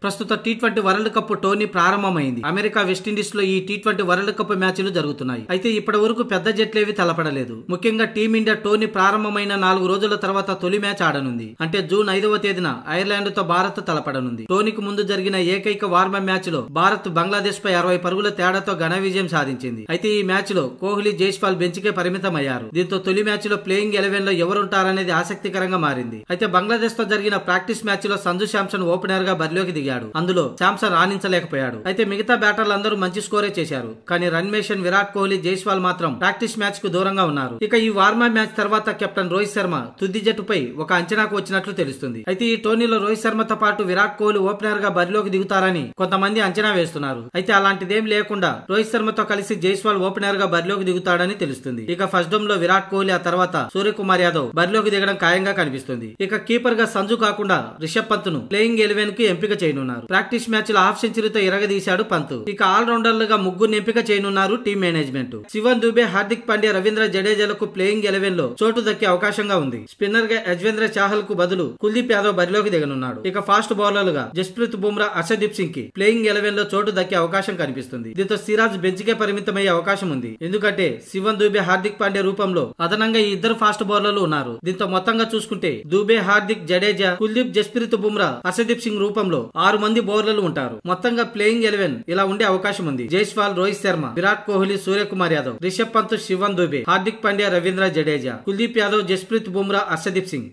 ప్రస్తుత T20 world cup tourney ప్రారంభమైంది. America West Indies లో ఈ టీ20 వరల్డ్ కప్ మ్యాచ్లు జరుగుతున్నాయి. అయితే ఇప్పటి వరకు పెద్ద జట్లేవి తలపడలేదు. ముఖ్యంగా టీమిండియా టోర్నీ ప్రారంభమైన 4 రోజుల తర్వాత తొలి మ్యాచ్ ఆడనుంది. అంటే జూన్ 5వ తేదీన ఐర్లాండ్ తో భారత్ తలపడనుంది. టోర్నీకి ముందు జరిగిన ఏకైక వార్మప్ మ్యాచ్ లో భారత్ బంగ్లాదేశ్ పై 60 పరుగుల తేడాతో ఘన విజయం సాధించింది. అయితే ఈ మ్యాచ్ లో కోహ్లీ, జైస్వాల్ బెంచ్ కే పరిమితం అయ్యారు. దీంతో తొలి మ్యాచ్ లో ప్లేయింగ్ 11 లో ఎవరుంటారనేది ఆసక్తికరంగా మారింది. అయితే బంగ్లాదేశ్ తో జరిగిన ప్రాక్టీస్ మ్యాచ్ లో సంజు శాంసన్ ఓపెనర్ గా బరిలోకి దిగాడు. అందులో శాంసన్ రాణించలేకపోయాడు. అయితే మిగతా బ్యాటర్లు అందరూ మంచి స్కోరే చేశారు. కానీ రన్మేషన్, విరాట్ కోహ్లీ, జైస్వాల్ మాత్రం ప్రాక్టీస్ మ్యాచ్ కు దూరంగా ఉన్నారు. ఇక ఈ వార్మప్ మ్యాచ్ తర్వాత కెప్టెన్ రోహిత్ శర్మ తుది జట్టుపై ఒక అంచనాకు వచ్చినట్లు తెలుస్తుంది. అయితే ఈ టోర్నీలో రోహిత్ శర్మతో పాటు విరాట్ కోహ్లీ ఓపెనర్ గా బరిలోకి దిగుతారని కొంతమంది అంచనా వేస్తున్నారు. అయితే అలాంటిదేం లేకుండా రోహిత్ శర్మతో కలిసి జైస్వాల్ ఓపెనర్ గా బరిలోకి దిగుతాడని తెలుస్తుంది. ఇక ఫస్ట్ డౌన్ లో విరాట్ కోహ్లీ, ఆ తర్వాత సూర్యకుమార్ యాదవ్ బరిలోకి దిగడం ఖాయంగా కనిపిస్తుంది. ఇక కీపర్ గా సంజు కాకుండా రిషబ్ పంత్ ను ప్లేయింగ్ 11 కు ఎంపిక చేయనున్నారు. ప్రాక్టీస్ మ్యాచ్ లో హాఫ్ సెంచరీతో ఇరగదీశాడు పంత్. ఇక ఆల్ రౌండర్లుగా ముగ్గురు ఎంపిక చేయనున్నారు టీం మేనేజ్మెంట్. శివన్ దుబే, హార్దిక్ పాండ్యా, రవీంద్ర జడేజాలకు ప్లేయింగ్ 11 లో చోటు దక్కే అవకాశంగా ఉంది. స్పిన్నర్ గా యజ్వేంద్ర చాహల్ కు బదులు కుల్దీప్ యాదవ్ బరిలోకి దిగనున్నాడు. ఇక ఫాస్ట్ బౌలర్లుగా జస్ప్రీత్ బుమ్రా, హర్షదీప్ సింగ్ కి ప్లేయింగ్ 11 లో చోటు దక్కే అవకాశం కనిపిస్తుంది. దీంతో సిరాజ్ బెంచ్ కే పరిమితమయ్యే అవకాశం ఉంది. ఎందుకంటే శివన్ దుబే, హార్దిక్ పాండ్యా రూపంలో అదనంగా ఈ ఇద్దరు ఫాస్ట్ బౌలర్లు ఉన్నారు. దీంతో మొత్తంగా చూసుకుంటే దుబే, హార్దిక్, జడేజా, కుల్దీప్, జస్ప్రీత్ బుమ్రా, హర్షదీప్ సింగ్ రూపంలో 6 మంది బౌలర్లు ఉంటారు. మొత్తంగా ప్లేయింగ్ 11 ఇలా ఉండే అవకాశం ఉంది. జైస్వాల్, రోహిత్ శర్మ, విరాట్ కోహ్లీ, సూర్యకుమార్ యాదవ్, రిషబ్ పంత్, శివన్ దుబే, హార్దిక్ పాండ్యా, రవీంద్ర జడేజా, కుల్దీప్ యాదవ్, జస్ప్రీత్ బుమ్రా, హర్షదీప్ సింగ్.